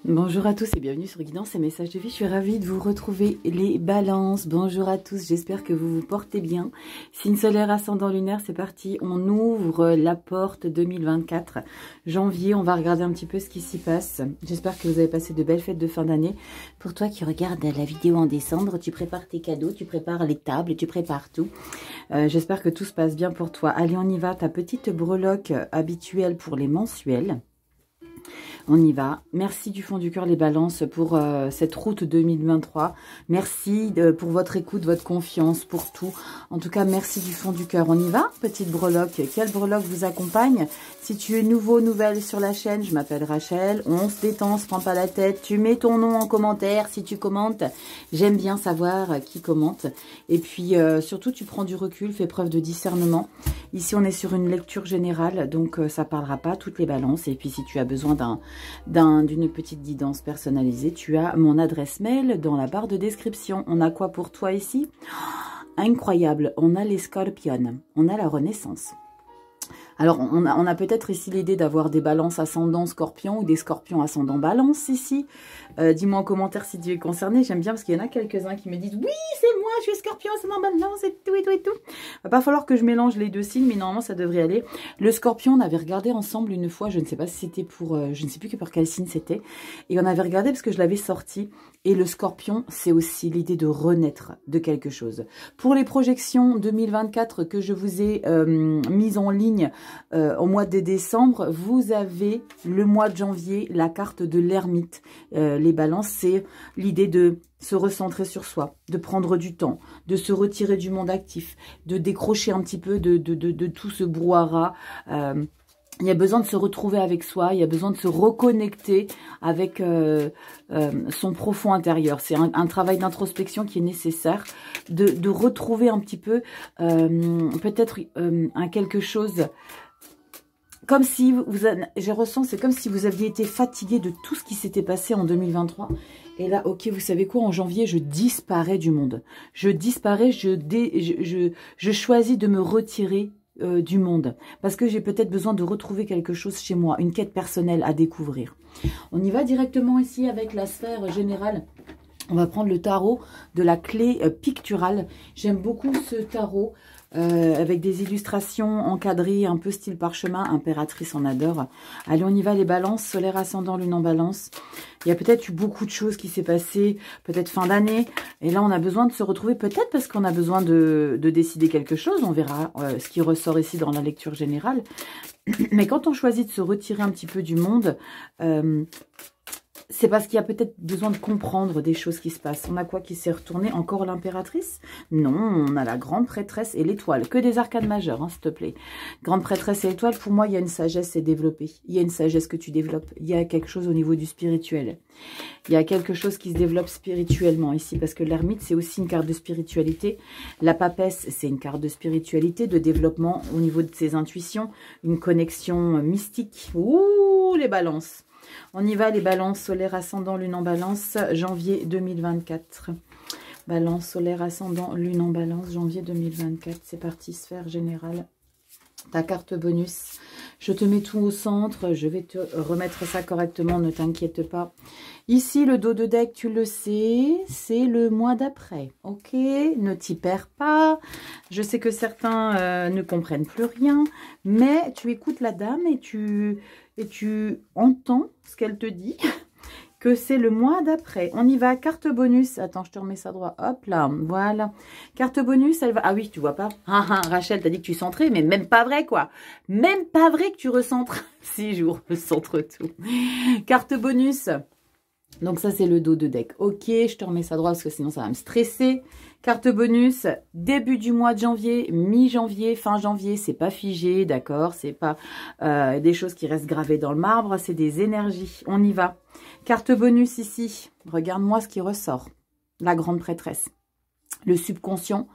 Bonjour à tous et bienvenue sur Guidance et Messages de Vie. Je suis ravie de vous retrouver les balances. Bonjour à tous, j'espère que vous vous portez bien. Signe solaire, ascendant lunaire, c'est parti. On ouvre la porte 2024. Janvier, on va regarder un petit peu ce qui s'y passe. J'espère que vous avez passé de belles fêtes de fin d'année. Pour toi qui regardes la vidéo en décembre, tu prépares tes cadeaux, tu prépares les tables, tu prépares tout. J'espère que tout se passe bien pour toi. Allez, on y va. Ta petite breloque habituelle pour les mensuels. On y va. Merci du fond du cœur les balances pour cette route 2023. Merci pour votre écoute, votre confiance, pour tout. En tout cas, merci du fond du cœur. On y va, petite breloque. Quelle breloque vous accompagne? Si tu es nouveau, nouvelle sur la chaîne, je m'appelle Rachel. On se détend, on se prend pas la tête. Tu mets ton nom en commentaire si tu commentes. J'aime bien savoir qui commente. Et puis, surtout, tu prends du recul, fais preuve de discernement. Ici, on est sur une lecture générale, donc ça parlera pas toutes les balances. Et puis, si tu as besoin d'une petite guidance personnalisée, tu as mon adresse mail dans la barre de description. On a quoi pour toi ici? Incroyable, on a les scorpions, on a la renaissance. Alors, on a peut-être ici l'idée d'avoir des balances ascendant scorpion ou des scorpions ascendant balance ici. Dis-moi en commentaire si tu es concerné. J'aime bien parce qu'il y en a quelques-uns qui me disent « Oui, c'est moi, je suis scorpion ascendant balance et tout et tout et tout. » Va pas falloir que je mélange les deux signes, mais normalement, ça devrait aller. Le scorpion, on avait regardé ensemble une fois. Je ne sais pas si c'était pour... je ne sais plus que par quel signe c'était. Et on avait regardé parce que je l'avais sorti. Et le scorpion, c'est aussi l'idée de renaître de quelque chose. Pour les projections 2024 que je vous ai mises en ligne au mois de décembre, vous avez le mois de janvier, la carte de l'ermite. Les balances, c'est l'idée de se recentrer sur soi, de prendre du temps, de se retirer du monde actif, de décrocher un petit peu de tout ce brouhaha. Il y a besoin de se retrouver avec soi, il y a besoin de se reconnecter avec son profond intérieur. C'est un travail d'introspection qui est nécessaire, de retrouver un petit peu peut-être un quelque chose... Comme si je ressens, c'est comme si vous aviez été fatigué de tout ce qui s'était passé en 2023. Et là, ok, vous savez quoi, en janvier, je disparais du monde. Je disparais, je choisis de me retirer du monde. Parce que j'ai peut-être besoin de retrouver quelque chose chez moi, une quête personnelle à découvrir. On y va directement ici avec la sphère générale. On va prendre le tarot de la clé picturale. J'aime beaucoup ce tarot. Avec des illustrations encadrées, un peu style parchemin, impératrice en adore. Allez, on y va, les balances, solaire ascendant, lune en balance. Il y a peut-être eu beaucoup de choses qui s'est passé, peut-être fin d'année. Et là, on a besoin de se retrouver, peut-être parce qu'on a besoin de décider quelque chose. On verra ce qui ressort ici dans la lecture générale. Mais quand on choisit de se retirer un petit peu du monde... c'est parce qu'il y a peut-être besoin de comprendre des choses qui se passent. On a quoi qui s'est retourné? Encore l'impératrice? Non, on a la grande prêtresse et l'étoile. Que des arcanes majeures, hein, s'il te plaît. Grande prêtresse et l'étoile, pour moi, il y a une sagesse à développer. Il y a une sagesse que tu développes. Il y a quelque chose au niveau du spirituel. Il y a quelque chose qui se développe spirituellement ici. Parce que l'ermite, c'est aussi une carte de spiritualité. La papesse, c'est une carte de spiritualité, de développement au niveau de ses intuitions. Une connexion mystique. Ouh, les balances! On y va, les balances, solaire ascendant, lune en balance, janvier 2024. Balance, solaire ascendant, lune en balance, janvier 2024. C'est parti, sphère générale. Ta carte bonus. Je te mets tout au centre. Je vais te remettre ça correctement, ne t'inquiète pas. Ici, le dos de deck, tu le sais, c'est le mois d'après. Ok, ne t'y perds pas. Je sais que certains ne comprennent plus rien, mais tu écoutes la dame et tu entends ce qu'elle te dit, que c'est le mois d'après. On y va, carte bonus. Attends, je te remets ça droit. Hop là, voilà. Carte bonus, elle va... Ah oui, tu vois pas. Ah, ah, Rachel, t'as dit que tu centrais, mais même pas vrai, quoi. Même pas vrai que tu recentres. 6 jours, je centre tout. Carte bonus. Donc ça, c'est le dos de deck. Ok, je te remets ça droit parce que sinon, ça va me stresser. Carte bonus, début du mois de janvier, mi-janvier, fin janvier, c'est pas figé, d'accord? C'est pas des choses qui restent gravées dans le marbre, c'est des énergies. On y va. Carte bonus ici, regarde-moi ce qui ressort. La grande prêtresse. Le subconscient.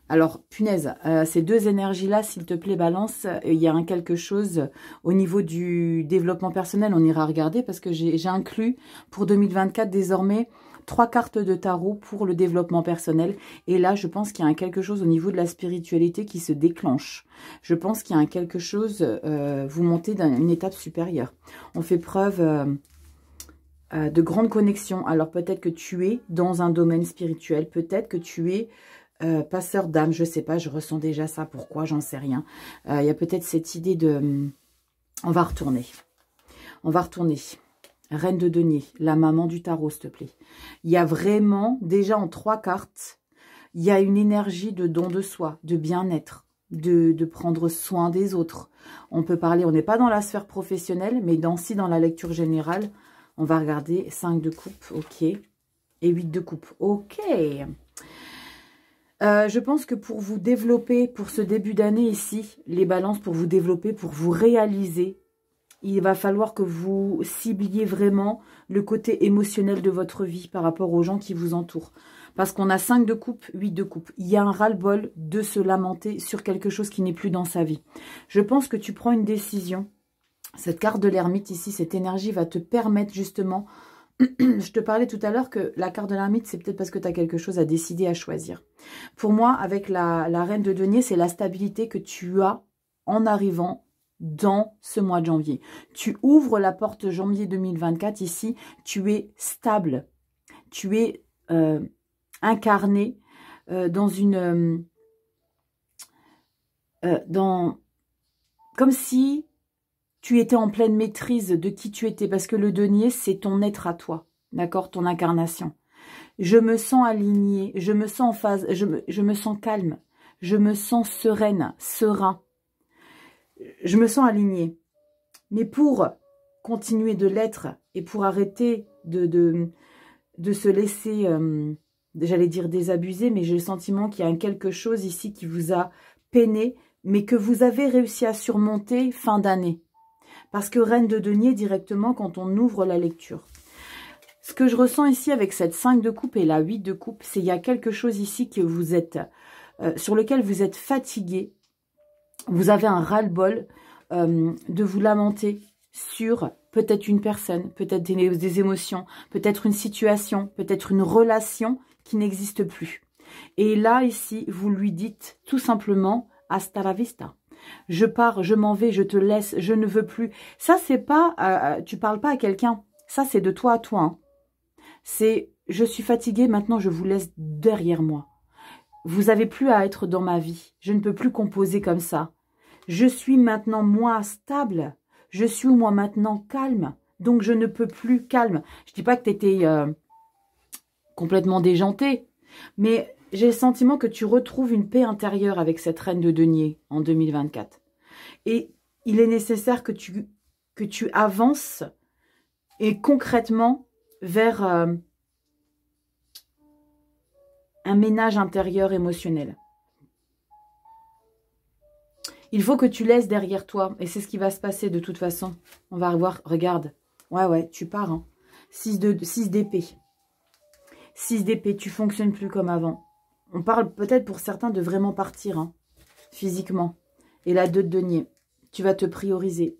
Alors, punaise, ces deux énergies-là, s'il te plaît, balance, il y a quelque chose au niveau du développement personnel. On ira regarder parce que j'ai inclus pour 2024 désormais 3 cartes de tarot pour le développement personnel. Et là, je pense qu'il y a quelque chose au niveau de la spiritualité qui se déclenche. Je pense qu'il y a quelque chose, vous montez d'une étape supérieure. On fait preuve de grandes connexions. Alors peut-être que tu es dans un domaine spirituel, peut-être que tu es passeur d'âme, je ne sais pas, je ressens déjà ça, pourquoi, j'en sais rien. Il y a peut-être cette idée de... on va retourner. On va retourner. Reine de denier, la maman du tarot, s'il te plaît. Il y a vraiment, déjà en 3 cartes, il y a une énergie de don de soi, de bien-être, de prendre soin des autres. On peut parler, on n'est pas dans la sphère professionnelle, mais dans la lecture générale, on va regarder 5 de coupe, ok. Et 8 de coupe, ok. Je pense que pour vous développer, pour ce début d'année ici, les balances, pour vous développer, pour vous réaliser, il va falloir que vous cibliez vraiment le côté émotionnel de votre vie par rapport aux gens qui vous entourent. Parce qu'on a 5 de coupe, 8 de coupe. Il y a un ras-le-bol de se lamenter sur quelque chose qui n'est plus dans sa vie. Je pense que tu prends une décision. Cette carte de l'ermite ici, cette énergie va te permettre justement... Je te parlais tout à l'heure que la carte de l'ermite, c'est peut-être parce que tu as quelque chose à décider, à choisir. Pour moi, avec la reine de denier, c'est la stabilité que tu as en arrivant dans ce mois de janvier. Tu ouvres la porte janvier 2024 ici, tu es stable, tu es incarné dans une... comme si tu étais en pleine maîtrise de qui tu étais, parce que le denier, c'est ton être à toi, d'accord, ton incarnation. Je me sens alignée, je me sens en phase, je me sens calme, je me sens sereine, serein. Je me sens alignée. Mais pour continuer de l'être et pour arrêter de se laisser, j'allais dire désabuser, mais j'ai le sentiment qu'il y a quelque chose ici qui vous a peiné, mais que vous avez réussi à surmonter fin d'année. Parce que reine de denier, directement, quand on ouvre la lecture. Ce que je ressens ici avec cette 5 de coupe et la 8 de coupe, c'est qu'il y a quelque chose ici que vous êtes, sur lequel vous êtes fatigué. Vous avez un ras-le-bol de vous lamenter sur peut-être une personne, peut-être des émotions, peut-être une situation, peut-être une relation qui n'existe plus. Et là, ici, vous lui dites tout simplement « hasta la vista ». Je pars, je m'en vais, je te laisse, je ne veux plus. Ça, c'est pas, tu parles pas à quelqu'un. Ça, c'est de toi à toi. Hein. C'est, je suis fatiguée, maintenant je vous laisse derrière moi. Vous n'avez plus à être dans ma vie. Je ne peux plus composer comme ça. Je suis maintenant, moi, stable. Je suis, moi, maintenant, calme. Donc, je ne peux plus calme. Je dis pas que tu étais complètement déjanté, mais... j'ai le sentiment que tu retrouves une paix intérieure avec cette reine de denier en 2024. Et il est nécessaire que tu avances et concrètement vers un ménage intérieur émotionnel. Il faut que tu laisses derrière toi, et c'est ce qui va se passer de toute façon. On va revoir, regarde. Ouais, tu pars. Hein. 6 d'épée. 6 d'épée, tu fonctionnes plus comme avant. On parle peut-être pour certains de vraiment partir, hein, physiquement. Et la 2 de denier, tu vas te prioriser.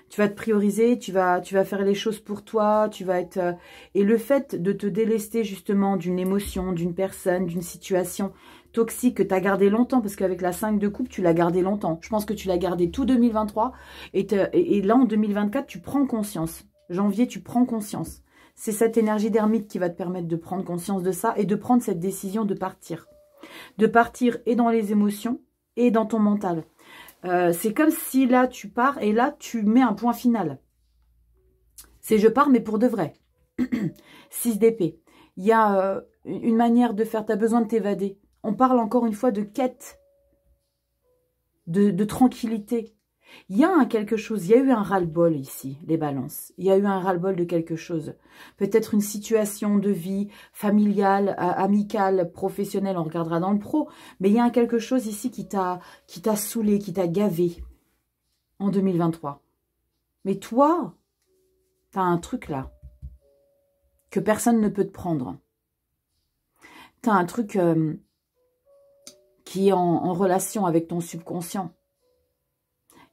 Tu vas te prioriser, tu vas faire les choses pour toi, tu vas être... et le fait de te délester justement d'une émotion, d'une personne, d'une situation toxique que tu as gardé longtemps, parce qu'avec la 5 de coupe, tu l'as gardé longtemps. Je pense que tu l'as gardé tout 2023, et là en 2024, tu prends conscience. Janvier, tu prends conscience. C'est cette énergie d'ermite qui va te permettre de prendre conscience de ça et de prendre cette décision de partir. De partir et dans les émotions et dans ton mental. C'est comme si là, tu pars et là, tu mets un point final. C'est je pars, mais pour de vrai. 6 d'épée. Il y a une manière de faire, tu as besoin de t'évader. On parle encore une fois de quête, de tranquillité. Il y a quelque chose, il y a eu un ras-le-bol ici, les balances. Il y a eu un ras-le-bol de quelque chose. Peut-être une situation de vie familiale, amicale, professionnelle, on regardera dans le pro. Mais il y a quelque chose ici qui t'a saoulé, qui t'a gavé en 2023. Mais toi, tu as un truc là que personne ne peut te prendre. Tu as un truc qui est en relation avec ton subconscient.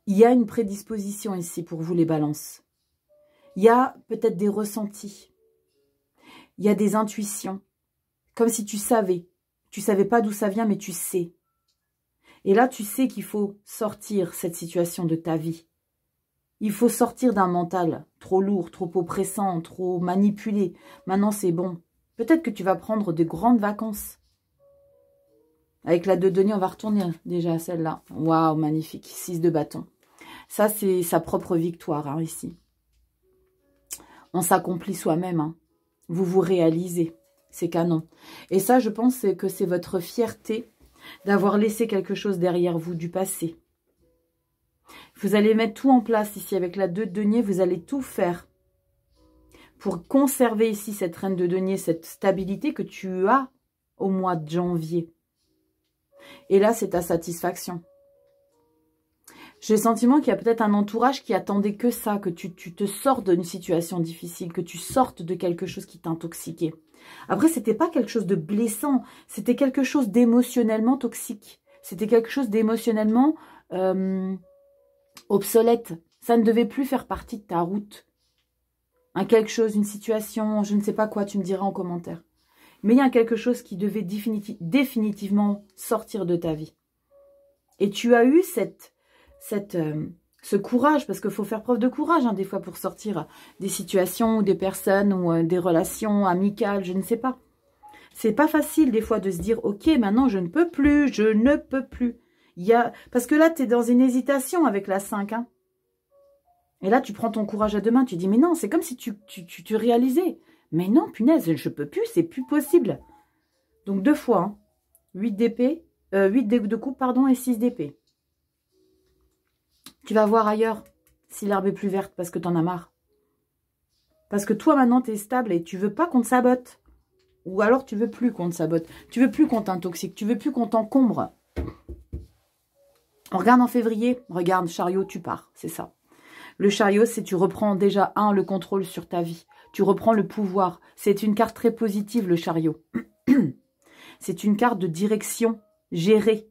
Il y a une prédisposition ici pour vous les balances. Il y a peut-être des ressentis. Il y a des intuitions. Comme si tu savais. Tu ne savais pas d'où ça vient, mais tu sais. Et là, tu sais qu'il faut sortir cette situation de ta vie. Il faut sortir d'un mental trop lourd, trop oppressant, trop manipulé. Maintenant, c'est bon. Peut-être que tu vas prendre de grandes vacances. Avec la 2 de denier, on va retourner déjà à celle-là. Waouh, magnifique. 6 de bâton. Ça, c'est sa propre victoire, hein, ici. On s'accomplit soi-même. Hein. Vous vous réalisez. C'est canon. Et ça, je pense que c'est votre fierté d'avoir laissé quelque chose derrière vous du passé. Vous allez mettre tout en place ici. Avec la 2 de denier, vous allez tout faire pour conserver ici cette reine de denier, cette stabilité que tu as au mois de janvier. Et là, c'est ta satisfaction. J'ai le sentiment qu'il y a peut-être un entourage qui attendait que ça, que tu te sortes d'une situation difficile, que tu sortes de quelque chose qui t'intoxiquait. Après, c'était pas quelque chose de blessant, c'était quelque chose d'émotionnellement toxique. C'était quelque chose d'émotionnellement obsolète. Ça ne devait plus faire partie de ta route. Un quelque chose, une situation, je ne sais pas quoi, tu me diras en commentaire. Mais il y a quelque chose qui devait définitivement sortir de ta vie. Et tu as eu ce courage, parce qu'il faut faire preuve de courage, hein, des fois, pour sortir des situations, ou des personnes, ou des relations amicales, je ne sais pas. C'est pas facile, des fois, de se dire, ok, maintenant, je ne peux plus, je ne peux plus. Parce que là, tu es dans une hésitation avec la 5, hein. Et là, tu prends ton courage à deux mains, tu dis, mais non, c'est comme si tu réalisais. Mais non, punaise, je peux plus, c'est plus possible. Donc, 2 fois, hein. 8 d'épée, 8 de coupe, pardon, et 6 d'épée. Tu vas voir ailleurs si l'herbe est plus verte parce que tu en as marre. Parce que toi, maintenant, tu es stable et tu veux pas qu'on te sabote. Ou alors, tu veux plus qu'on te sabote. Tu veux plus qu'on t'intoxique. Tu veux plus qu'on t'encombre. On regarde en février. Regarde, chariot, tu pars. C'est ça. Le chariot, c'est tu reprends déjà, le contrôle sur ta vie. Tu reprends le pouvoir. C'est une carte très positive, le chariot. C'est une carte de direction gérée.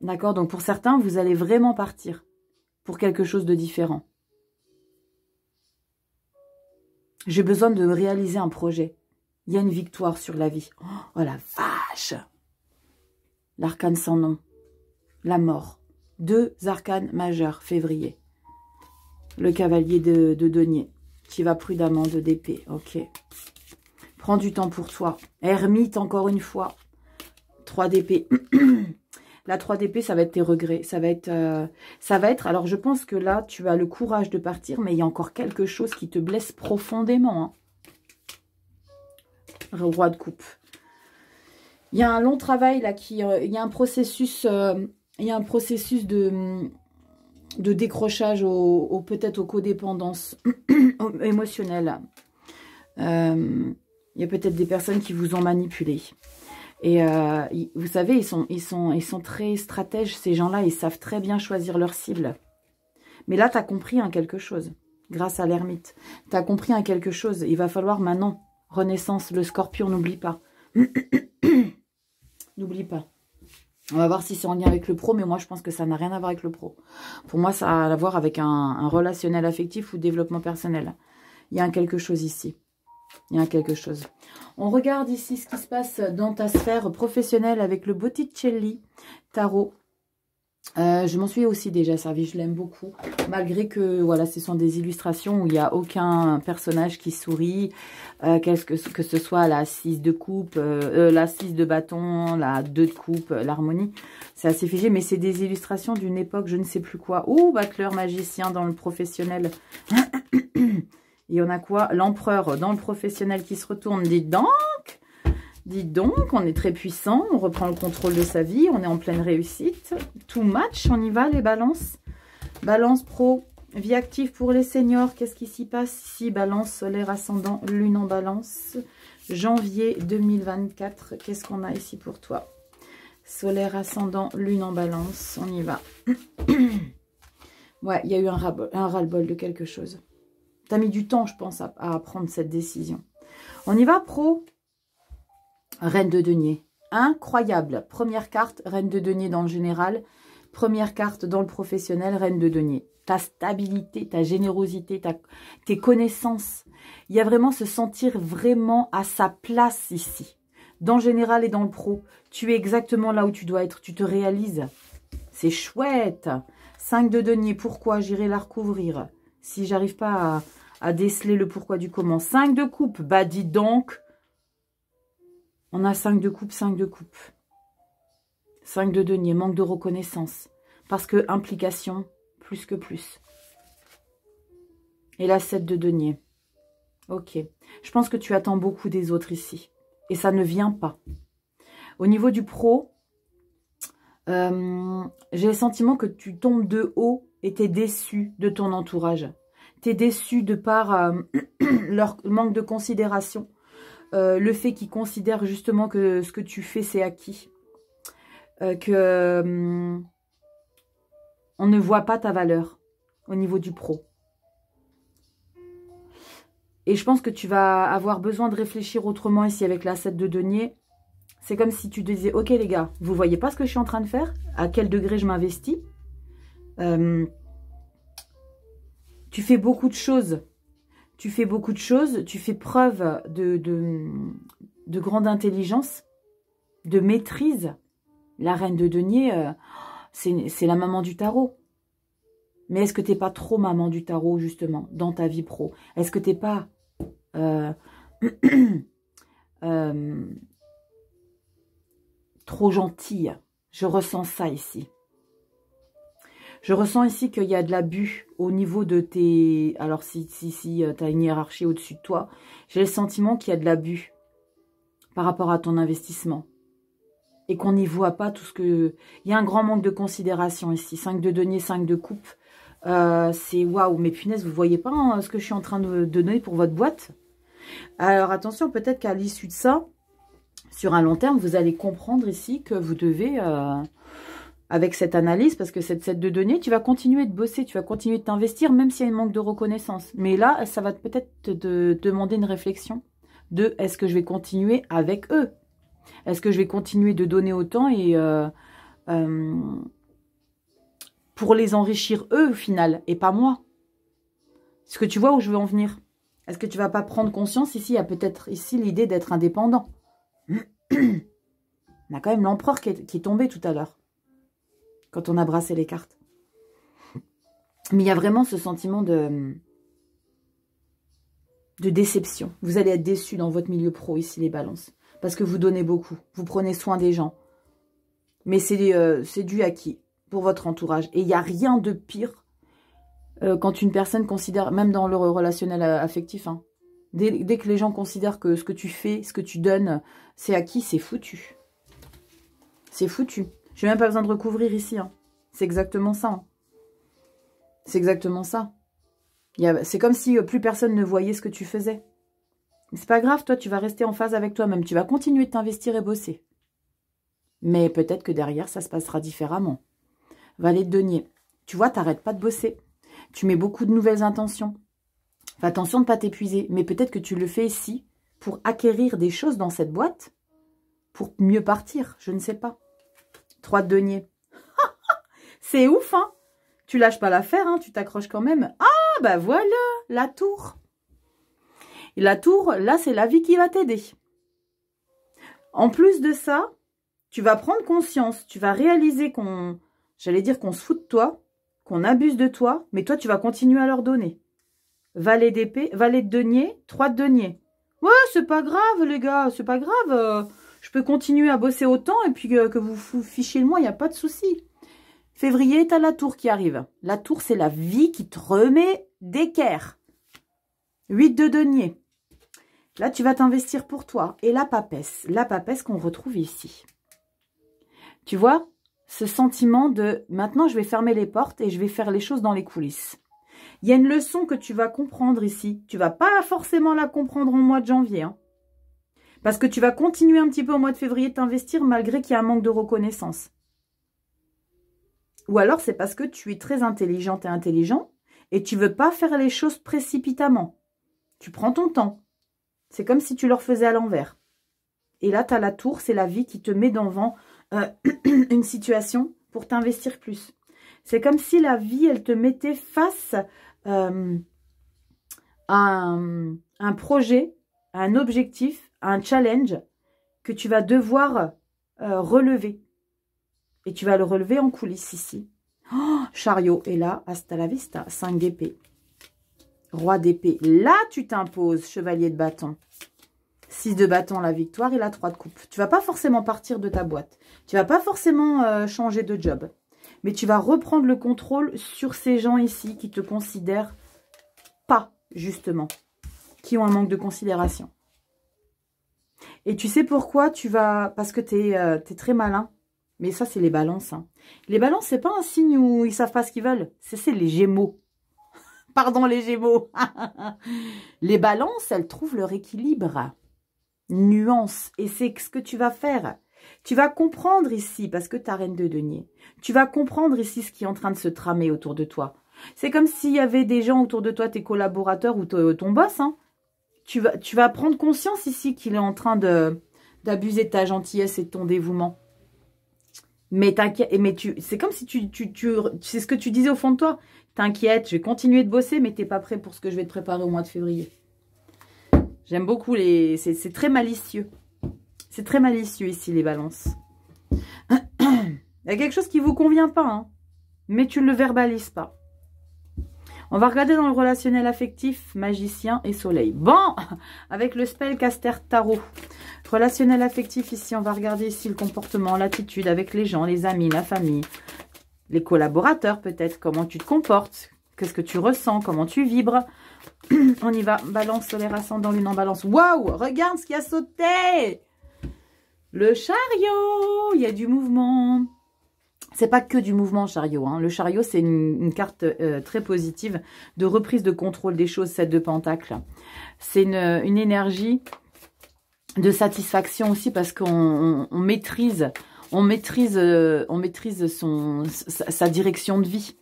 D'accord? Donc, pour certains, vous allez vraiment partir pour quelque chose de différent. J'ai besoin de réaliser un projet. Il y a une victoire sur la vie. Oh la vache! L'arcane sans nom. La mort. 2 arcanes majeurs, février. Le cavalier de denier. Tu vas prudemment, 2 d'épée. Ok. Prends du temps pour toi. Ermite, encore une fois. 3 d'épée. La 3 d'épée, ça va être tes regrets. Ça va être... Alors, je pense que là, tu as le courage de partir, mais il y a encore quelque chose qui te blesse profondément. Hein. Roi de coupe. Il y a un long travail, là, il y a un processus... il y a un processus de décrochage peut-être aux codépendances émotionnelles. Il y a peut-être des personnes qui vous ont manipulé. Et vous savez, ils sont très stratèges, ces gens-là. Ils savent très bien choisir leur cible. Mais là, tu as compris quelque chose, grâce à l'ermite. Tu as compris quelque chose. Il va falloir maintenant, renaissance, le scorpion, n'oublie pas. N'oublie pas. On va voir si c'est en lien avec le pro, mais moi, je pense que ça n'a rien à voir avec le pro. Pour moi, ça a à voir avec un relationnel affectif ou développement personnel. Il y a quelque chose ici. Il y a quelque chose. On regarde ici ce qui se passe dans ta sphère professionnelle avec le Botticelli Tarot. Je m'en suis aussi déjà servi, je l'aime beaucoup. Malgré que, voilà, ce sont des illustrations où il n'y a aucun personnage qui sourit. Que ce soit la 6 de coupe, la 6 de bâton, la 2 de coupe, l'harmonie. C'est assez figé, mais c'est des illustrations d'une époque, je ne sais plus quoi. Oh, battleur magicien dans le professionnel. Il y en a quoi? L'empereur dans le professionnel qui se retourne. Dites donc, on est très puissant, on reprend le contrôle de sa vie, on est en pleine réussite. Tout match, on y va les balances. Balance pro, vie active pour les seniors, qu'est-ce qui s'y passe ici? Balance, solaire, ascendant, lune en balance. Janvier 2024, qu'est-ce qu'on a ici pour toi? Solaire, ascendant, lune en balance, on y va. Ouais, il y a eu un ras-le-bol de quelque chose. Tu as mis du temps, je pense, à prendre cette décision. On y va, pro. Reine de denier. Incroyable. Première carte, reine de denier dans le général. Première carte dans le professionnel, reine de denier. Ta stabilité, ta générosité, tes connaissances. Il y a vraiment se sentir vraiment à sa place ici. Dans le général et dans le pro. Tu es exactement là où tu dois être. Tu te réalises. C'est chouette. 5 de denier. Pourquoi? J'irai la recouvrir. Si j'arrive pas à déceler le pourquoi du comment. 5 de coupe. Bah, dis donc. On a 5 de coupe, 5 de coupe. 5 de denier. Manque de reconnaissance. Parce que implication, plus que plus. Et la 7 de denier. Ok. Je pense que tu attends beaucoup des autres ici. Et ça ne vient pas. Au niveau du pro, j'ai le sentiment que tu tombes de haut et tu es déçu de ton entourage. Tu es déçu de par leur manque de considération. Le fait qu'ils considèrent justement que ce que tu fais, c'est acquis. On ne voit pas ta valeur au niveau du pro. Et je pense que tu vas avoir besoin de réfléchir autrement ici avec la 7 de denier. C'est comme si tu disais, ok les gars, vous voyez pas ce que je suis en train de faire? À quel degré je m'investis? Tu fais beaucoup de choses. Tu fais beaucoup de choses. Tu fais preuve de grande intelligence, de maîtrise. La reine de denier, c'est la maman du tarot. Mais est-ce que tu n'es pas trop maman du tarot, justement, dans ta vie pro? Est-ce que tu n'es pas... trop gentille? Je ressens ça ici. Je ressens ici qu'il y a de l'abus au niveau de tes... Alors, si tu as une hiérarchie au-dessus de toi, j'ai le sentiment qu'il y a de l'abus par rapport à ton investissement. Et qu'on n'y voit pas tout ce que... Il y a un grand manque de considération ici. 5 de denier, 5 de coupe. C'est waouh, mais punaise, vous voyez pas hein, ce que je suis en train de donner pour votre boîte? Alors, attention, peut-être qu'à l'issue de ça, sur un long terme, vous allez comprendre ici que vous devez... avec cette analyse, parce que cette 7 de denier, tu vas continuer de bosser, tu vas continuer de t'investir, même s'il y a un manque de reconnaissance. Mais là, ça va peut-être te demander une réflexion de est-ce que je vais continuer avec eux? Est-ce que je vais continuer de donner autant et pour les enrichir eux au final, et pas moi? Est-ce que tu vois où je veux en venir? Est-ce que tu vas pas prendre conscience ici? Il y a peut-être ici l'idée d'être indépendant. On a quand même l'empereur qui est tombé tout à l'heure. Quand on a brassé les cartes. Mais il y a vraiment ce sentiment de déception. Vous allez être déçus dans votre milieu pro, ici, les balances. Parce que vous donnez beaucoup. Vous prenez soin des gens. Mais c'est dû à qui? Pour votre entourage. Et il n'y a rien de pire quand une personne considère, même dans le relationnel affectif, hein, dès que les gens considèrent que ce que tu fais, ce que tu donnes, c'est acquis, c'est foutu. C'est foutu. Je n'ai même pas besoin de recouvrir ici. Hein. C'est exactement ça. Hein. C'est exactement ça. C'est comme si plus personne ne voyait ce que tu faisais. C'est pas grave, toi, tu vas rester en phase avec toi-même. Tu vas continuer de t'investir et bosser. Mais peut-être que derrière, ça se passera différemment. Valet de denier. Tu vois, t'arrêtes pas de bosser. Tu mets beaucoup de nouvelles intentions. Fais attention de ne pas t'épuiser. Mais peut-être que tu le fais ici pour acquérir des choses dans cette boîte. Pour mieux partir. Je ne sais pas. 3 de denier. C'est ouf, hein? Tu lâches pas l'affaire, hein? Tu t'accroches quand même. Ah, bah voilà, la tour. Et la tour, là, c'est la vie qui va t'aider. En plus de ça, tu vas prendre conscience, tu vas réaliser j'allais dire qu'on se fout de toi, qu'on abuse de toi, mais toi, tu vas continuer à leur donner. Valet d'épée, valet de denier, 3 de denier. Ouais, c'est pas grave, les gars, c'est pas grave. Je peux continuer à bosser autant et puis que vous vous fichiez le moi, il n'y a pas de souci. Février, tu as la tour qui arrive. La tour, c'est la vie qui te remet d'équerre. 8 de denier. Là, tu vas t'investir pour toi. Et la papesse qu'on retrouve ici. Tu vois, ce sentiment de maintenant, je vais fermer les portes et je vais faire les choses dans les coulisses. Il y a une leçon que tu vas comprendre ici. Tu ne vas pas forcément la comprendre au mois de janvier. Hein. Parce que tu vas continuer un petit peu au mois de février de t'investir malgré qu'il y a un manque de reconnaissance. Ou alors, c'est parce que tu es très intelligente et intelligent et tu ne veux pas faire les choses précipitamment. Tu prends ton temps. C'est comme si tu leur faisais à l'envers. Et là, tu as la tour, c'est la vie qui te met devant une situation pour t'investir plus. C'est comme si la vie, elle te mettait face à un projet, à un objectif, à un challenge que tu vas devoir relever. Et tu vas le relever en coulisses ici. Oh, chariot. Et là, hasta la vista, 5 d'épée. Roi d'épée. Là, tu t'imposes, chevalier de bâton. 6 de bâton, la victoire, et la 3 de coupe. Tu vas pas forcément partir de ta boîte. Tu vas pas forcément changer de job. Mais tu vas reprendre le contrôle sur ces gens ici qui te considèrent pas, justement. Qui ont un manque de considération. Et tu sais pourquoi tu vas... Parce que tu es très malin. Mais ça, c'est les balances. Hein. Les balances, c'est pas un signe où ils savent pas ce qu'ils veulent. C'est les gémeaux. Pardon, les gémeaux. Les balances, elles trouvent leur équilibre. Nuance. Et c'est ce que tu vas faire. Tu vas comprendre ici, parce que ta reine de denier, tu vas comprendre ici ce qui est en train de se tramer autour de toi. C'est comme s'il y avait des gens autour de toi, tes collaborateurs ou ton boss. Hein. Tu vas prendre conscience ici qu'il est en train d'abuser de ta gentillesse et de ton dévouement. Mais t'inquiète, mais c'est comme si c'est ce que tu disais au fond de toi. T'inquiète, je vais continuer de bosser, mais t'es pas prêt pour ce que je vais te préparer au mois de février. J'aime beaucoup c'est très malicieux. C'est très malicieux ici, les balances. Il y a quelque chose qui vous convient pas, hein, mais tu ne le verbalises pas. On va regarder dans le relationnel affectif, magicien et soleil. Bon, avec le spellcaster tarot. Relationnel affectif, ici, on va regarder ici le comportement, l'attitude avec les gens, les amis, la famille, les collaborateurs peut-être, comment tu te comportes, qu'est-ce que tu ressens, comment tu vibres. On y va, balance, solaire, ascendant, lune en balance. Waouh, regarde ce qui a sauté. Le chariot, il y a du mouvement. C'est pas que du mouvement, chariot. Hein. Le chariot, c'est une carte très positive de reprise de contrôle des choses, 7 de pentacle. C'est une énergie de satisfaction aussi parce qu'on maîtrise sa direction de vie.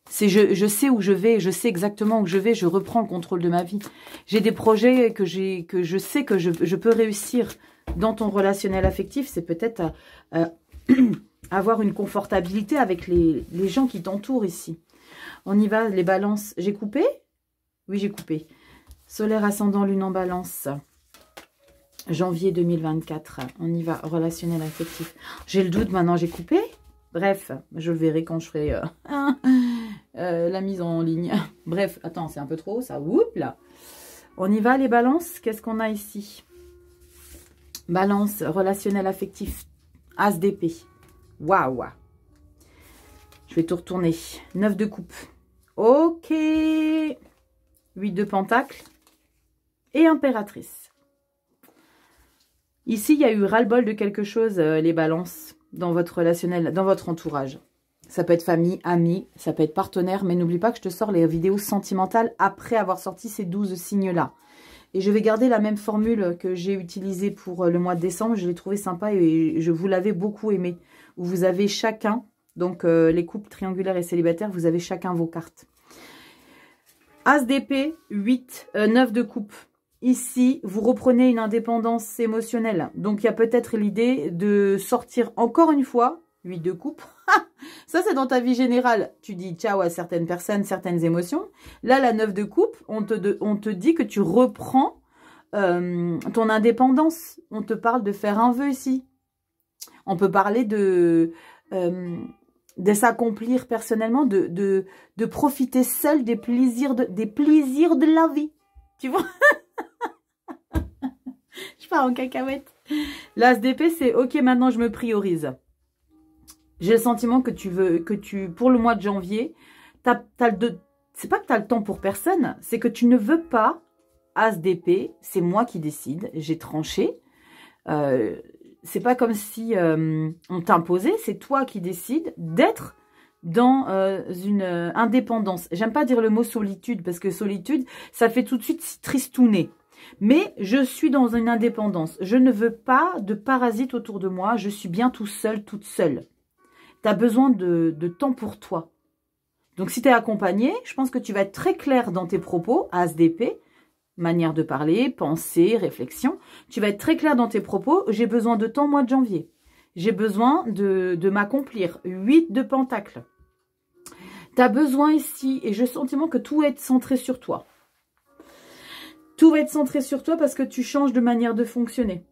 C'est je sais où je vais, je sais exactement où je vais, je reprends le contrôle de ma vie. J'ai des projets que je sais que je peux réussir dans ton relationnel affectif. C'est peut-être avoir une confortabilité avec les gens qui t'entourent ici. On y va, les balances. J'ai coupé? Oui, j'ai coupé. Solaire, ascendant, lune en balance. Janvier 2024. On y va, relationnel affectif. J'ai le doute, maintenant j'ai coupé. Bref, je le verrai quand je ferai la mise en ligne. Bref, attends, c'est un peu trop, ça. Oups, là. On y va, les balances. Qu'est-ce qu'on a ici? Balance, relationnel affectif. As d'épée. Waouh. Je vais tout retourner. 9 de coupe. Ok. 8 de pentacle. Et impératrice. Ici, il y a eu ras-le-bol de quelque chose, les balances, dans votre relationnel, dans votre entourage. Ça peut être famille, amis, ça peut être partenaire, mais n'oublie pas que je te sors les vidéos sentimentales après avoir sorti ces 12 signes-là. Et je vais garder la même formule que j'ai utilisée pour le mois de décembre. Je l'ai trouvé sympa et je vous l'avais beaucoup aimé. Où vous avez chacun, donc les couples triangulaires et célibataires, vous avez chacun vos cartes. As d'épée, 9 de coupe. Ici, vous reprenez une indépendance émotionnelle. Donc, il y a peut-être l'idée de sortir encore une fois, 8 de coupe. Ça, c'est dans ta vie générale. Tu dis ciao à certaines personnes, certaines émotions. Là, la 9 de coupe, on te dit que tu reprends ton indépendance. On te parle de faire un vœu ici. On peut parler de s'accomplir personnellement, de profiter seul des plaisirs de la vie. Tu vois? Je pars en cacahuète. L'as d'épée, c'est ok, maintenant je me priorise. J'ai le sentiment que pour le mois de janvier, c'est pas que tu as le temps pour personne, c'est que tu ne veux pas. As d'épée, c'est moi qui décide, j'ai tranché. C'est pas comme si on t'imposait, c'est toi qui décides d'être dans une indépendance. J'aime pas dire le mot solitude, parce que solitude, ça fait tout de suite tristouner. Mais je suis dans une indépendance. Je ne veux pas de parasites autour de moi. Je suis bien tout seul, toute seule. Tu as besoin de temps pour toi. Donc, si tu es accompagné, je pense que tu vas être très clair dans tes propos, As d'épée, manière de parler, pensée, réflexion. Tu vas être très clair dans tes propos. J'ai besoin de temps, mois de janvier. J'ai besoin de m'accomplir. 8 de pentacle. Tu as besoin ici, et j'ai le sentiment que tout est centré sur toi. Tout va être centré sur toi parce que tu changes de manière de fonctionner.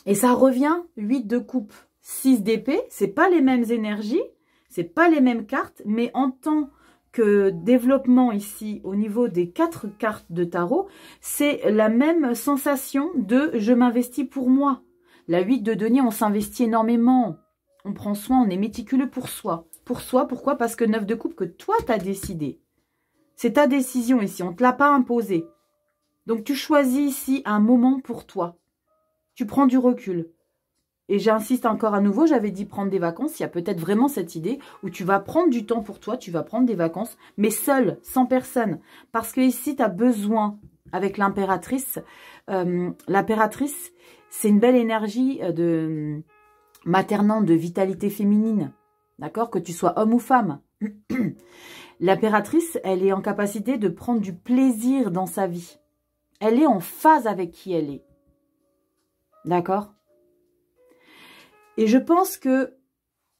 Et ça revient, 8 de coupe, 6 d'épée. C'est pas les mêmes énergies, c'est pas les mêmes cartes, mais en tant que développement ici, au niveau des 4 cartes de tarot, c'est la même sensation de « je m'investis pour moi ». La 8 de denier, on s'investit énormément. On prend soin, on est méticuleux pour soi. Pour soi, pourquoi? Parce que 9 de coupe que toi, tu as décidé. C'est ta décision ici, on ne te l'a pas imposé. Donc, tu choisis ici un moment pour toi. Tu prends du recul. Et j'insiste encore à nouveau, j'avais dit prendre des vacances. Il y a peut-être vraiment cette idée où tu vas prendre du temps pour toi, tu vas prendre des vacances, mais seul, sans personne. Parce que ici, tu as besoin, avec l'impératrice. L'impératrice, c'est une belle énergie de maternante, de vitalité féminine. D'accord? Que tu sois homme ou femme. L'impératrice, elle est en capacité de prendre du plaisir dans sa vie. Elle est en phase avec qui elle est. D'accord? Et je pense que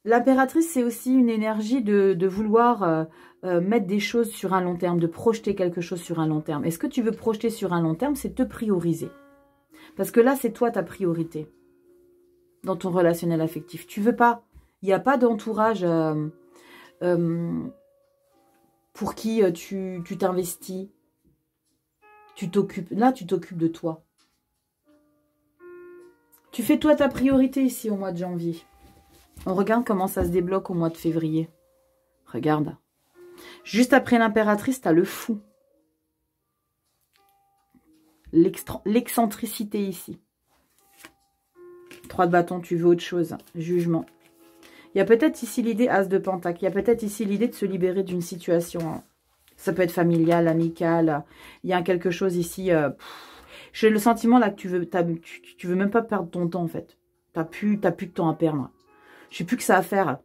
l'impératrice, c'est aussi une énergie de vouloir mettre des choses sur un long terme, de projeter quelque chose sur un long terme. Et ce que tu veux projeter sur un long terme, c'est te prioriser. Parce que là, c'est toi ta priorité dans ton relationnel affectif. Tu veux pas, il n'y a pas d'entourage pour qui tu t'investis. Tu t'occupes, là, tu t'occupes de toi. Tu fais toi ta priorité ici au mois de janvier. On regarde comment ça se débloque au mois de février. Regarde. Juste après l'impératrice, tu as le fou. L'excentricité ici. 3 de bâton, tu veux autre chose. Jugement. Il y a peut-être ici l'idée as de pentacle. Il y a peut-être ici l'idée de se libérer d'une situation. Ça peut être familial, amical. Il y a quelque chose ici... j'ai le sentiment là que tu veux même pas perdre ton temps en fait. T'as plus de temps à perdre. Je sais plus que ça à faire.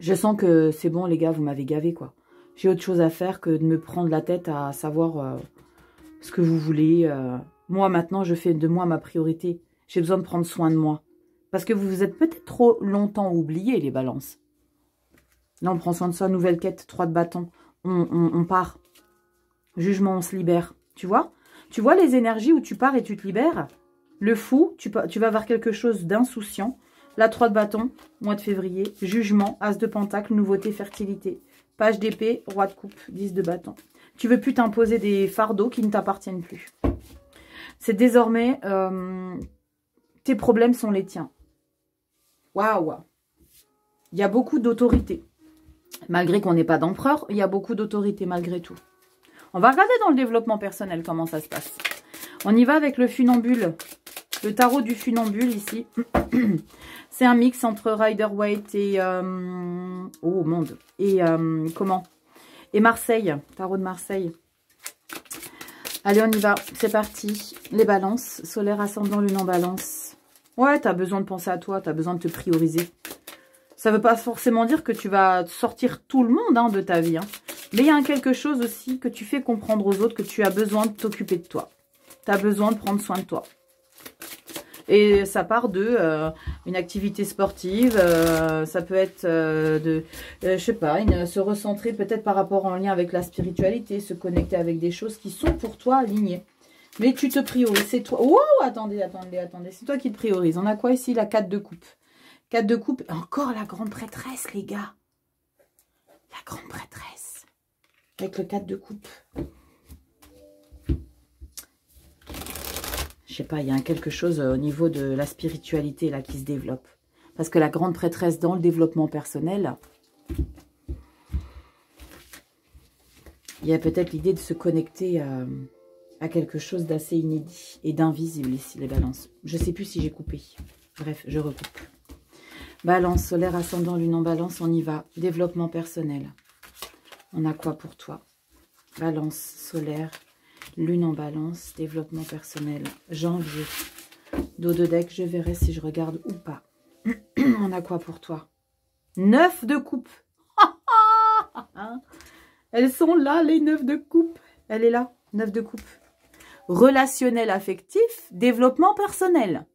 Je sens que c'est bon les gars, vous m'avez gavé quoi. J'ai autre chose à faire que de me prendre la tête à savoir ce que vous voulez. Moi maintenant, je fais de moi ma priorité. J'ai besoin de prendre soin de moi. Parce que vous vous êtes peut-être trop longtemps oubliés les balances. Là on prend soin de soi, nouvelle quête, 3 de bâton. On part. Jugement, on se libère. Tu vois? Tu vois les énergies où tu pars et tu te libères? Le fou, tu vas vers quelque chose d'insouciant. La 3 de bâton, mois de février. Jugement, as de pentacle, nouveauté, fertilité. Page d'épée, roi de coupe, 10 de bâton. Tu veux plus t'imposer des fardeaux qui ne t'appartiennent plus. C'est désormais, tes problèmes sont les tiens. Waouh! Il y a beaucoup d'autorité. Malgré qu'on n'ait pas d'empereur, il y a beaucoup d'autorité malgré tout. On va regarder dans le développement personnel comment ça se passe. On y va avec le funambule. Le tarot du funambule ici. C'est un mix entre Rider-Waite et... oh, monde. Et comment? Et Marseille. Tarot de Marseille. Allez, on y va. C'est parti. Les balances. Solaire, ascendant, lune en balance. Ouais, t'as besoin de penser à toi. T'as besoin de te prioriser. Ça ne veut pas forcément dire que tu vas sortir tout le monde hein, de ta vie. Hein. Mais il y a quelque chose aussi que tu fais comprendre aux autres que tu as besoin de t'occuper de toi. Tu as besoin de prendre soin de toi. Et ça part de une activité sportive. Ça peut être je sais pas, se recentrer peut-être par rapport en lien avec la spiritualité. Se connecter avec des choses qui sont pour toi alignées. Mais tu te priorises. C'est toi. Wow, attendez. C'est toi qui te priorises. On a quoi ici? La 4 de coupe. 4 de coupe. Encore la grande prêtresse, les gars. La grande prêtresse. Avec le 4 de coupe. Je sais pas, il y a quelque chose au niveau de la spiritualité là qui se développe. Parce que la grande prêtresse dans le développement personnel, il y a peut-être l'idée de se connecter à quelque chose d'assez inédit et d'invisible ici, les balances. Je sais plus si j'ai coupé. Bref, je recoupe. Balance, solaire, ascendant, lune en balance, on y va. Développement personnel. On a quoi pour toi? Balance, solaire, lune en balance, développement personnel. Janvier. Dos de deck, je verrai si je regarde ou pas. On a quoi pour toi? 9 de coupe. Elles sont là, les 9 de coupe. Elle est là, 9 de coupe. Relationnel affectif, développement personnel.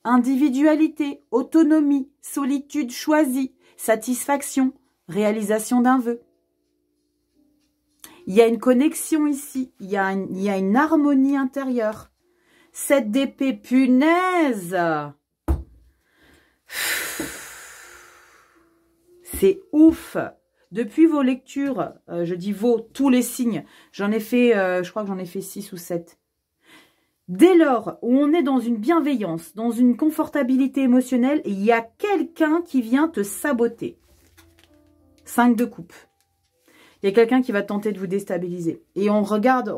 Individualité, autonomie, solitude choisie, satisfaction, réalisation d'un vœu. Il y a une connexion ici, il y a une harmonie intérieure. 7 d'épée, punaise! C'est ouf! Depuis vos lectures, je dis tous les signes, j'en ai fait, je crois que j'en ai fait 6 ou 7. Dès lors où on est dans une bienveillance, dans une confortabilité émotionnelle, il y a quelqu'un qui vient te saboter. 5 de coupe. Il y a quelqu'un qui va tenter de vous déstabiliser. Et regardez,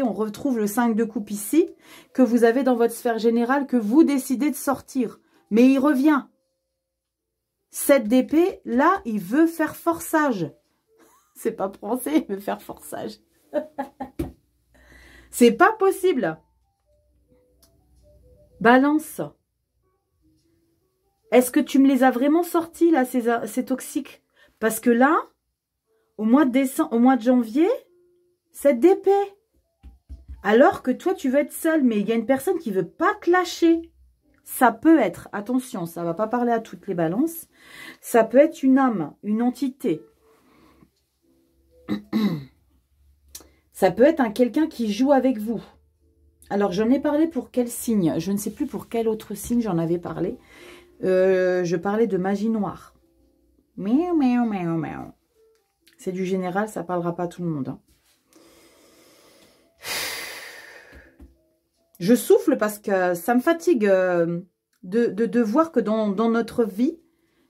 on retrouve le 5 de coupe ici, que vous avez dans votre sphère générale, que vous décidez de sortir. Mais il revient. 7 d'épée, là, il veut faire forçage. C'est pas français, il veut faire forçage. C'est pas possible. Balance. Est-ce que tu me les as vraiment sortis, là, ces toxiques? Parce que là, au mois de janvier, 7 d'épée. Alors que toi, tu veux être seul, mais il y a une personne qui veut pas te lâcher. Ça peut être, attention, ça va pas parler à toutes les balances, ça peut être une âme, une entité. Ça peut être quelqu'un qui joue avec vous. Alors, j'en ai parlé pour quel signe? Je ne sais plus pour quel autre signe j'en avais parlé. Je parlais de magie noire. Miaou, miaou, miaou, miaou. C'est du général, ça parlera pas à tout le monde. Hein. Je souffle parce que ça me fatigue de voir que dans notre vie,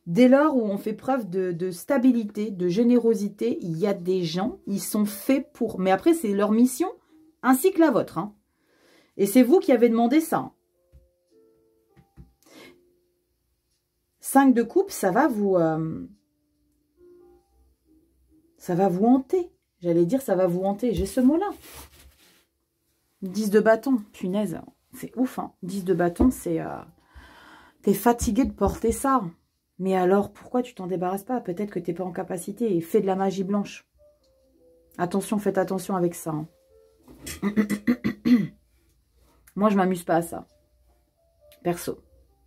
dès lors où on fait preuve de stabilité, de générosité, il y a des gens, ils sont faits pour... Mais après, c'est leur mission, ainsi que la vôtre. Hein. Et c'est vous qui avez demandé ça. 5 de coupe, ça va vous hanter. J'allais dire, ça va vous hanter. J'ai ce mot-là. 10 de bâton, punaise. C'est ouf, hein. 10 de bâton, c'est... T'es fatigué de porter ça. Mais alors, pourquoi tu t'en débarrasses pas? Peut-être que t'es pas en capacité. Et fais de la magie blanche. Attention, faites attention avec ça. Hein. Moi, je m'amuse pas à ça. Perso.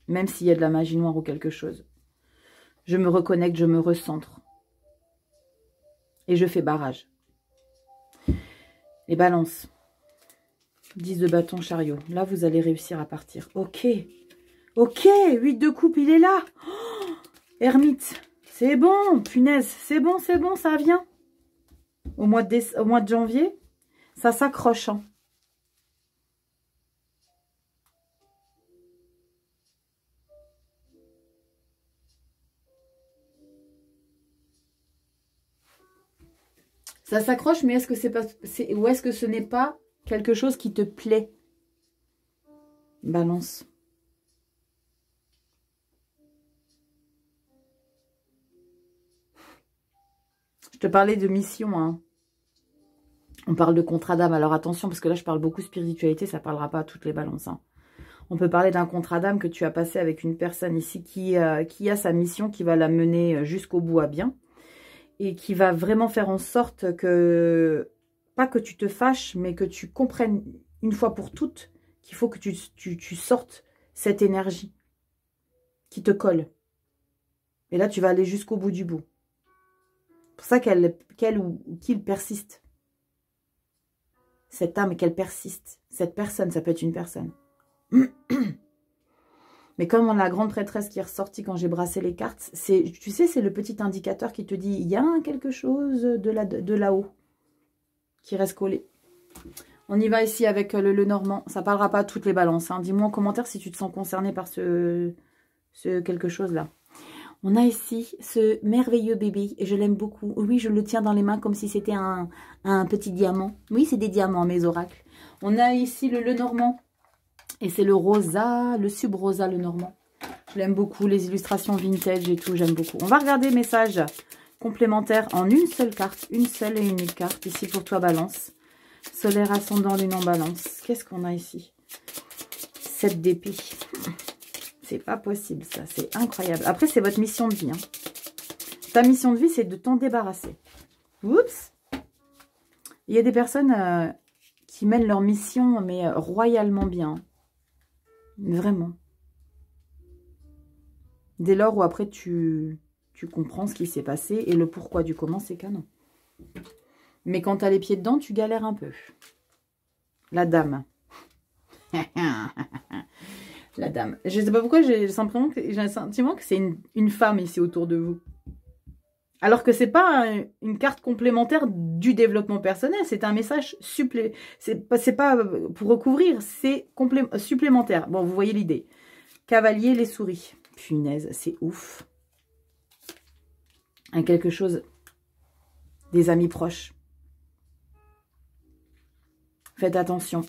Même s'il y a de la magie noire ou quelque chose. Je me reconnecte, je me recentre. Et je fais barrage. Les balances. 10 de bâton, chariot. Là, vous allez réussir à partir. Ok. Ok, 8 de coupe, il est là. Oh, ermite. C'est bon, punaise. C'est bon, ça vient. Au mois de janvier, ça s'accroche. Hein. Ça s'accroche, mais est-ce que c'est pas... ou est-ce que ce n'est pas quelque chose qui te plaît? Balance. Je te parlais de mission. Hein. On parle de contrat d'âme. Alors attention, parce que là, je parle beaucoup spiritualité. Ça ne parlera pas à toutes les balances. Hein. On peut parler d'un contrat d'âme que tu as passé avec une personne ici qui a sa mission, qui va la mener jusqu'au bout à bien. Et qui va vraiment faire en sorte que, pas que tu te fâches, mais que tu comprennes une fois pour toutes qu'il faut que tu sortes cette énergie qui te colle. Et là, tu vas aller jusqu'au bout du bout. C'est pour ça qu'elle ou qu'il persiste. Cette âme, qu'elle persiste. Cette personne, ça peut être une personne. Mais comme la grande prêtresse qui est ressortie quand j'ai brassé les cartes, tu sais, c'est le petit indicateur qui te dit, il y a quelque chose de là-haut qui reste collé. On y va ici avec le normand. Ça ne parlera pas à toutes les balances. Hein. Dis-moi en commentaire si tu te sens concerné par ce quelque chose-là. On a ici ce merveilleux bébé. Et je l'aime beaucoup. Oui, je le tiens dans les mains comme si c'était un petit diamant. Oui, c'est des diamants, mes oracles. On a ici le normand. Et c'est le rosa, le sub-rosa, le normand. Je l'aime beaucoup, les illustrations vintage et tout, j'aime beaucoup. On va regarder messages complémentaires en une seule carte, une seule et unique carte. Ici pour toi, balance. Solaire, ascendant, lune en balance. Qu'est-ce qu'on a ici? 7 d'épée. C'est pas possible, ça. C'est incroyable. Après, c'est votre mission de vie. Hein. Ta mission de vie, c'est de t'en débarrasser. Oups. Il y a des personnes qui mènent leur mission, mais royalement bien. Vraiment. Dès lors où après tu comprends ce qui s'est passé et le pourquoi du comment, c'est canon. Mais quand tu as les pieds dedans, tu galères un peu. La dame. La dame. Je ne sais pas pourquoi j'ai le sentiment que c'est une femme ici autour de vous. Alors que c'est pas une carte complémentaire du développement personnel, c'est un message c'est pas pour recouvrir, c'est supplémentaire. Bon, vous voyez l'idée. Cavalier, les souris. Punaise, c'est ouf. Quelque chose, des amis proches. Faites attention.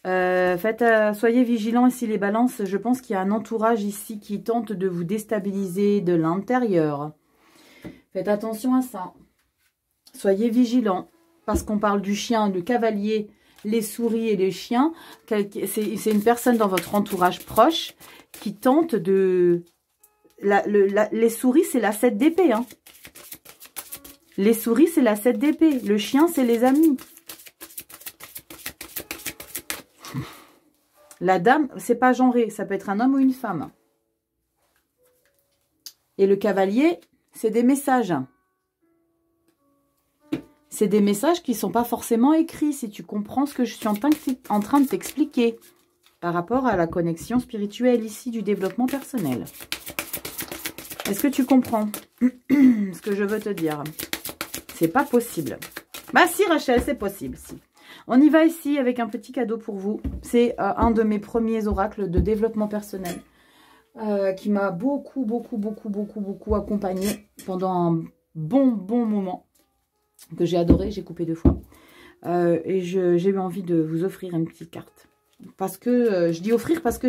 Soyez vigilants ici les balances. Je pense qu'il y a un entourage ici qui tente de vous déstabiliser de l'intérieur. Faites attention à ça. Soyez vigilants. Parce qu'on parle du chien, le cavalier, les souris et les chiens. C'est une personne dans votre entourage proche qui tente de... les souris, c'est la 7 d'épée. Hein. Les souris, c'est la 7 d'épée. Le chien, c'est les amis. La dame, c'est pas genré, ça peut être un homme ou une femme. Et le cavalier, c'est des messages. C'est des messages qui ne sont pas forcément écrits, si tu comprends ce que je suis en train de t'expliquer par rapport à la connexion spirituelle ici du développement personnel. Est-ce que tu comprends ce que je veux te dire? C'est pas possible. Bah si Rachel, c'est possible, si. On y va ici avec un petit cadeau pour vous. C'est un de mes premiers oracles de développement personnel qui m'a beaucoup accompagné pendant un bon moment que j'ai adoré. J'ai coupé 2 fois. Et j'ai eu envie de vous offrir une petite carte. Parce que, je dis offrir parce que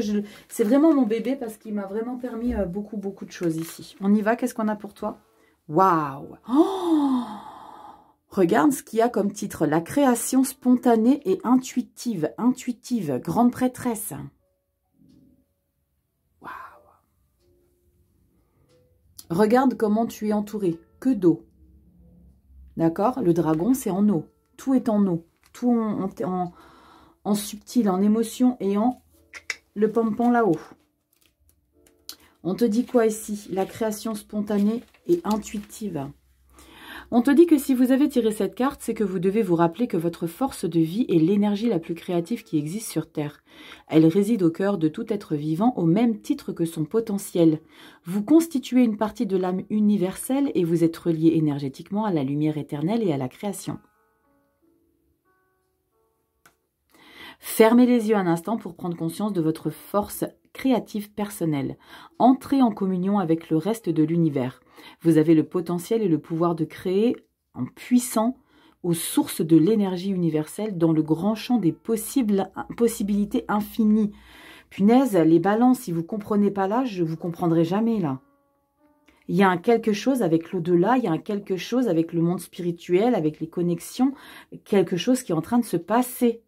c'est vraiment mon bébé parce qu'il m'a vraiment permis beaucoup de choses ici. On y va, qu'est-ce qu'on a pour toi? Waouh! Oh, regarde ce qu'il y a comme titre. La création spontanée et intuitive. Intuitive, grande prêtresse. Waouh. Regarde comment tu es entouré. Que d'eau. D'accord? Le dragon, c'est en eau. Tout est en eau. Tout en subtil, en émotion et en le pompon là-haut. On te dit quoi ici? La création spontanée et intuitive. On te dit que si vous avez tiré cette carte, c'est que vous devez vous rappeler que votre force de vie est l'énergie la plus créative qui existe sur Terre. Elle réside au cœur de tout être vivant au même titre que son potentiel. Vous constituez une partie de l'âme universelle et vous êtes relié énergétiquement à la lumière éternelle et à la création. Fermez les yeux un instant pour prendre conscience de votre force créative personnelle. Entrez en communion avec le reste de l'univers. Vous avez le potentiel et le pouvoir de créer en puissant aux sources de l'énergie universelle dans le grand champ des possibilités infinies. Punaise, les balances, si vous ne comprenez pas là, je ne vous comprendrai jamais là. Il y a un quelque chose avec l'au-delà, il y a un quelque chose avec le monde spirituel, avec les connexions, quelque chose qui est en train de se passer.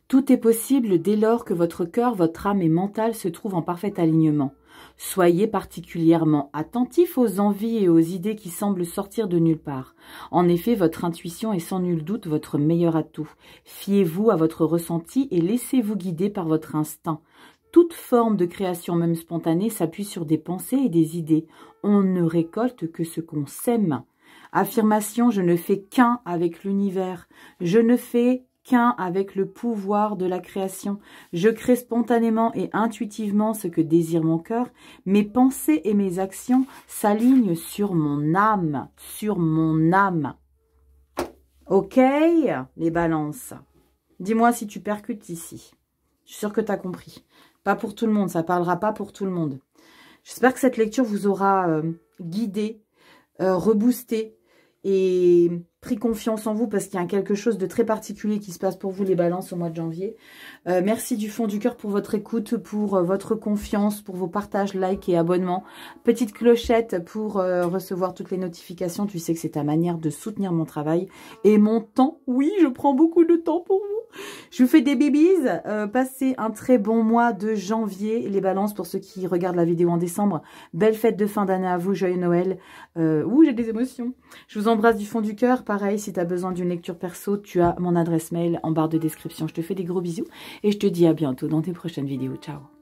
Tout est possible dès lors que votre cœur, votre âme et mental se trouvent en parfait alignement. Soyez particulièrement attentif aux envies et aux idées qui semblent sortir de nulle part. En effet, votre intuition est sans nul doute votre meilleur atout. Fiez-vous à votre ressenti et laissez-vous guider par votre instinct. Toute forme de création, même spontanée, s'appuie sur des pensées et des idées. On ne récolte que ce qu'on sème. Affirmation, je ne fais qu'un avec l'univers. Je ne fais qu'un avec le pouvoir de la création. Je crée spontanément et intuitivement ce que désire mon cœur. Mes pensées et mes actions s'alignent sur mon âme. Sur mon âme. Ok, les balances. Dis-moi si tu percutes ici. Je suis sûre que tu as compris. Pas pour tout le monde, ça ne parlera pas pour tout le monde. J'espère que cette lecture vous aura guidé, reboosté et pris confiance en vous parce qu'il y a quelque chose de très particulier qui se passe pour vous les balances au mois de janvier. Merci du fond du cœur pour votre écoute, pour votre confiance, pour vos partages, likes et abonnements. Petite clochette pour recevoir toutes les notifications. Tu sais que c'est ta manière de soutenir mon travail et mon temps. Oui, je prends beaucoup de temps pour vous. Je vous fais des bibis. Passez un très bon mois de janvier. Les balances pour ceux qui regardent la vidéo en décembre. Belle fête de fin d'année à vous. Joyeux Noël. J'ai des émotions. Je vous embrasse du fond du cœur. Pareil, si tu as besoin d'une lecture perso, tu as mon adresse mail en barre de description. Je te fais des gros bisous et je te dis à bientôt dans tes prochaines vidéos. Ciao.